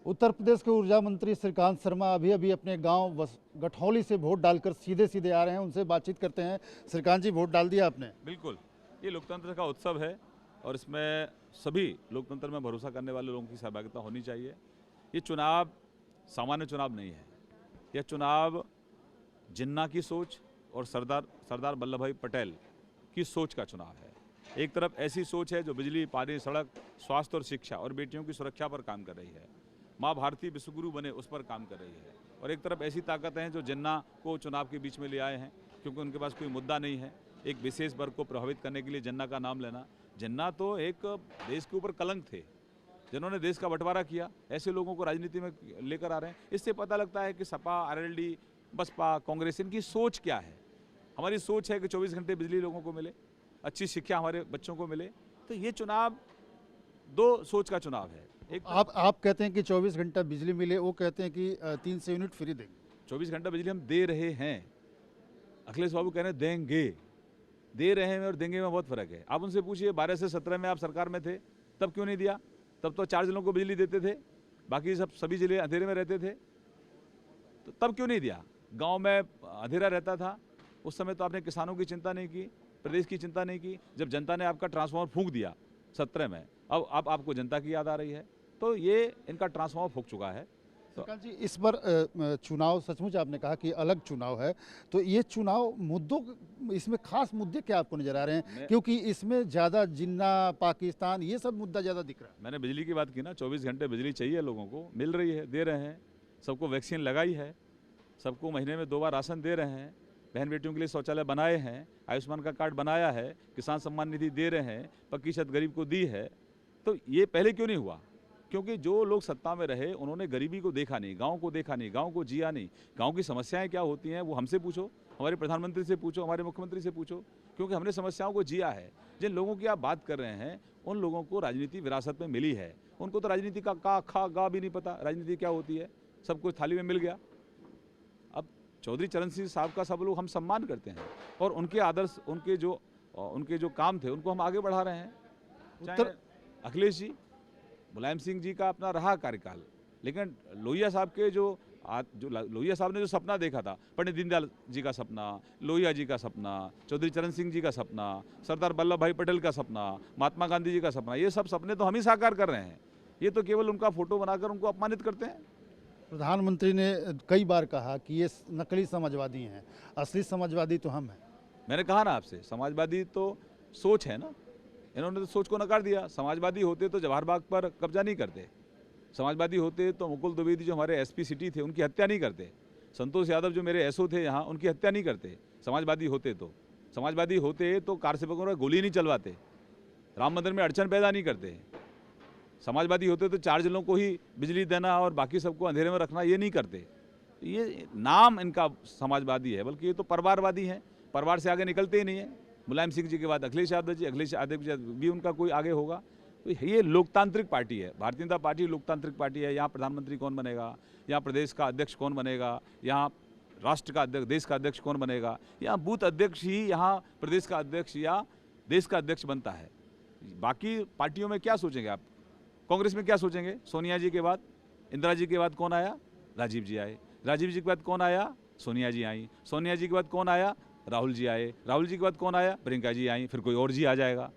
उत्तर प्रदेश के ऊर्जा मंत्री श्रीकांत शर्मा अभी अभी अपने गांव गठौली से वोट डालकर सीधे सीधे आ रहे हैं। उनसे बातचीत करते हैं। श्रीकांत जी, वोट डाल दिया आपने? बिल्कुल, ये लोकतंत्र का उत्सव है और इसमें सभी लोकतंत्र में भरोसा करने वाले लोगों की सहभागिता होनी चाहिए। ये चुनाव सामान्य चुनाव नहीं है, यह चुनाव जिन्ना की सोच और सरदार वल्लभ भाई पटेल की सोच का चुनाव है। एक तरफ ऐसी सोच है जो बिजली, पानी, सड़क, स्वास्थ्य और शिक्षा और बेटियों की सुरक्षा पर काम कर रही है, माँ भारती विश्वगुरु बने उस पर काम कर रही है। और एक तरफ ऐसी ताकत हैं जो जिन्ना को चुनाव के बीच में ले आए हैं क्योंकि उनके पास कोई मुद्दा नहीं है। एक विशेष वर्ग को प्रभावित करने के लिए जिन्ना का नाम लेना, जिन्ना तो एक देश के ऊपर कलंक थे जिन्होंने देश का बंटवारा किया। ऐसे लोगों को राजनीति में लेकर आ रहे हैं। इससे पता लगता है कि सपा, आरएलडी, बसपा, कांग्रेस, इनकी सोच क्या है। हमारी सोच है कि 24 घंटे बिजली लोगों को मिले, अच्छी शिक्षा हमारे बच्चों को मिले। तो ये चुनाव दो सोच का चुनाव है। एक आप कहते हैं कि 24 घंटा बिजली मिले, वो कहते हैं कि 300 यूनिट फ्री देंगे। 24 घंटा बिजली हम दे रहे हैं। अखिलेश बाबू कह रहे हैं देंगे, दे रहे हैं और देंगे में बहुत फर्क है। आप उनसे पूछिए 12 से 17 में आप सरकार में थे, तब क्यों नहीं दिया? तब तो 4 जिलों को बिजली देते थे, बाकी सभी जिले अंधेरे में रहते थे, तो तब क्यों नहीं दिया? गांव में अंधेरा रहता था, उस समय तो आपने किसानों की चिंता नहीं की, प्रदेश की चिंता नहीं की। जब जनता ने आपका ट्रांसफार्मर फूंक दिया 17 में, अब आपको जनता की याद आ रही है। तो ये इनका ट्रांसफार्मर फूंक चुका है। श्रीकांत जी, इस बार चुनाव सचमुच आपने कहा कि अलग चुनाव है, तो ये चुनाव मुद्दों, इसमें खास मुद्दे क्या आपको नजर आ रहे हैं? क्योंकि इसमें ज़्यादा जिन्ना, पाकिस्तान, ये सब मुद्दा ज़्यादा दिख रहा है। मैंने बिजली की बात की ना, 24 घंटे बिजली चाहिए लोगों को, मिल रही है, दे रहे हैं। सबको वैक्सीन लगाई है, सबको महीने में 2 बार राशन दे रहे हैं, बहन बेटियों के लिए शौचालय बनाए हैं, आयुष्मान का कार्ड बनाया है, किसान सम्मान निधि दे रहे हैं, पक्की छत गरीब को दी है। तो ये पहले क्यों नहीं हुआ? क्योंकि जो लोग सत्ता में रहे उन्होंने गरीबी को देखा नहीं, गांव को देखा नहीं, गांव को जिया नहीं। गांव की समस्याएं क्या होती हैं वो हमसे पूछो, हमारे प्रधानमंत्री से पूछो, हमारे मुख्यमंत्री से पूछो, क्योंकि हमने समस्याओं को जिया है। जिन लोगों की आप बात कर रहे हैं उन लोगों को राजनीति विरासत में मिली है। उनको तो राजनीति का का खा गा भी नहीं पता, राजनीति क्या होती है। सब कुछ थाली में मिल गया। अब चौधरी चरण सिंह साहब का सब लोग हम सम्मान करते हैं और उनके आदर्श, उनके जो काम थे उनको हम आगे बढ़ा रहे हैं। चाहे अखिलेश जी, मुलायम सिंह जी का अपना रहा कार्यकाल, लेकिन लोहिया साहब के जो लोहिया साहब ने जो सपना देखा था, पंडित दीनदयाल जी का सपना, लोहिया जी का सपना, चौधरी चरण सिंह जी का सपना, सरदार वल्लभ भाई पटेल का सपना, महात्मा गांधी जी का सपना, ये सब सपने तो हम ही साकार कर रहे हैं। ये तो केवल उनका फोटो बनाकर उनको अपमानित करते हैं। प्रधानमंत्री ने कई बार कहा कि ये नकली समाजवादी हैं, असली समाजवादी तो हम हैं। मैंने कहा ना आपसे, समाजवादी तो सोच है ना, इन्होंने तो सोच को नकार दिया। समाजवादी होते तो जवाहर बाग पर कब्जा नहीं करते, समाजवादी होते तो मुकुल द्विवेदी जो हमारे एसपी सिटी थे उनकी हत्या नहीं करते, संतोष यादव जो मेरे एसओ थे यहाँ उनकी हत्या नहीं करते। समाजवादी होते तो कार सेवकों पर गोली नहीं चलवाते, राम मंदिर में अड़चन पैदा नहीं करते। समाजवादी होते तो 4 जिलों को ही बिजली देना और बाकी सबको अंधेरे में रखना ये नहीं करते। ये नाम इनका समाजवादी है, बल्कि ये तो परिवारवादी हैं, परिवार से आगे निकलते ही नहीं है। मुलायम सिंह जी के बाद अखिलेश यादव जी भी उनका कोई आगे होगा। तो ये लोकतांत्रिक पार्टी है, भारतीय जनता पार्टी लोकतांत्रिक पार्टी है। यहाँ प्रधानमंत्री कौन बनेगा, यहाँ प्रदेश का अध्यक्ष कौन बनेगा, यहाँ राष्ट्र का अध्यक्ष, देश का अध्यक्ष कौन बनेगा, यहाँ बूथ अध्यक्ष ही यहाँ प्रदेश का अध्यक्ष या देश का अध्यक्ष बनता है। बाकी पार्टियों में क्या सोचेंगे आप? कांग्रेस में क्या सोचेंगे? सोनिया जी के बाद, इंदिरा जी के बाद कौन आया? राजीव जी आए। राजीव जी के बाद कौन आया? सोनिया जी आई। सोनिया जी के बाद कौन आया? राहुल जी आए। राहुल जी के बाद कौन आया? प्रियंका जी आई। फिर कोई और जी आ जाएगा।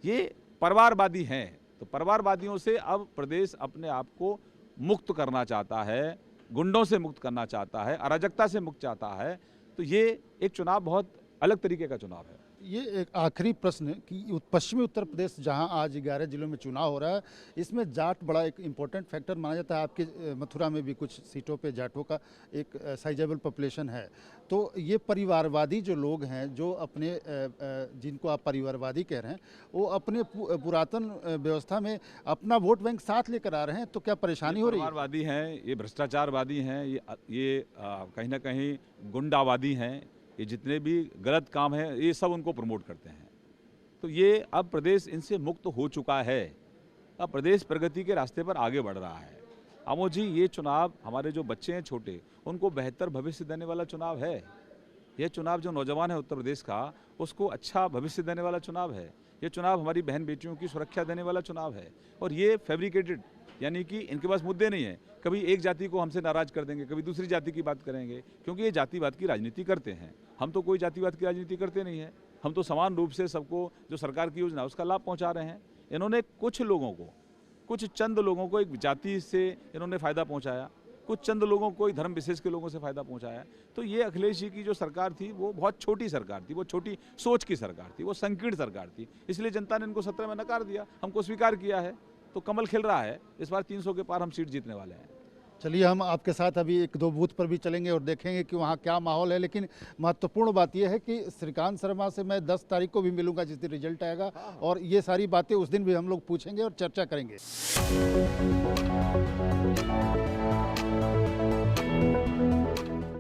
ये परिवारवादी हैं। तो परिवारवादियों से अब प्रदेश अपने आप को मुक्त करना चाहता है, गुंडों से मुक्त करना चाहता है, अराजकता से मुक्त चाहता है। तो ये एक चुनाव बहुत अलग तरीके का चुनाव है। ये एक आखिरी प्रश्न कि पश्चिमी उत्तर प्रदेश जहां आज 11 जिलों में चुनाव हो रहा है, इसमें जाट बड़ा एक इम्पोर्टेंट फैक्टर माना जाता है। आपके मथुरा में भी कुछ सीटों पे जाटों का एक साइजेबल पॉपुलेशन है। तो ये परिवारवादी जो लोग हैं, जो अपने जिनको आप परिवारवादी कह रहे हैं, वो अपने पुरातन व्यवस्था में अपना वोट बैंक साथ लेकर आ रहे हैं। तो क्या परेशानी हो रही है? परिवारवादी हैं, ये भ्रष्टाचारवादी हैं, ये कहीं ना कहीं गुंडावादी हैं। ये जितने भी गलत काम हैं ये सब उनको प्रमोट करते हैं। तो ये अब प्रदेश इनसे मुक्त हो चुका है। अब प्रदेश प्रगति के रास्ते पर आगे बढ़ रहा है। आमोद जी, ये चुनाव हमारे जो बच्चे हैं छोटे, उनको बेहतर भविष्य देने वाला चुनाव है। ये चुनाव जो नौजवान है उत्तर प्रदेश का, उसको अच्छा भविष्य देने वाला चुनाव है। ये चुनाव हमारी बहन बेटियों की सुरक्षा देने वाला चुनाव है। और ये फैब्रिकेटेड यानी कि इनके पास मुद्दे नहीं है। कभी एक जाति को हमसे नाराज कर देंगे, कभी दूसरी जाति की बात करेंगे, क्योंकि ये जातिवाद की राजनीति करते हैं। हम तो कोई जातिवाद की राजनीति करते नहीं है। हम तो समान रूप से सबको जो सरकार की योजना है उसका लाभ पहुंचा रहे हैं। इन्होंने कुछ लोगों को, कुछ चंद लोगों को एक जाति से इन्होंने फ़ायदा पहुंचाया, कुछ चंद लोगों को धर्म विशेष के लोगों से फ़ायदा पहुंचाया। तो ये अखिलेश जी की जो सरकार थी वो बहुत छोटी सरकार थी, वो छोटी सोच की सरकार थी, वो संकीर्ण सरकार थी। इसलिए जनता ने इनको 17 में नकार दिया, हमको स्वीकार किया है। तो कमल खिल रहा है। इस बार 300 के पार हम सीट जीतने वाले हैं। चलिए, हम आपके साथ अभी 1-2 बूथ पर भी चलेंगे और देखेंगे कि वहाँ क्या माहौल है। लेकिन महत्वपूर्ण बात यह है कि श्रीकांत शर्मा से मैं 10 तारीख को भी मिलूंगा जिस दिन रिजल्ट आएगा, और ये सारी बातें उस दिन भी हम लोग पूछेंगे और चर्चा करेंगे।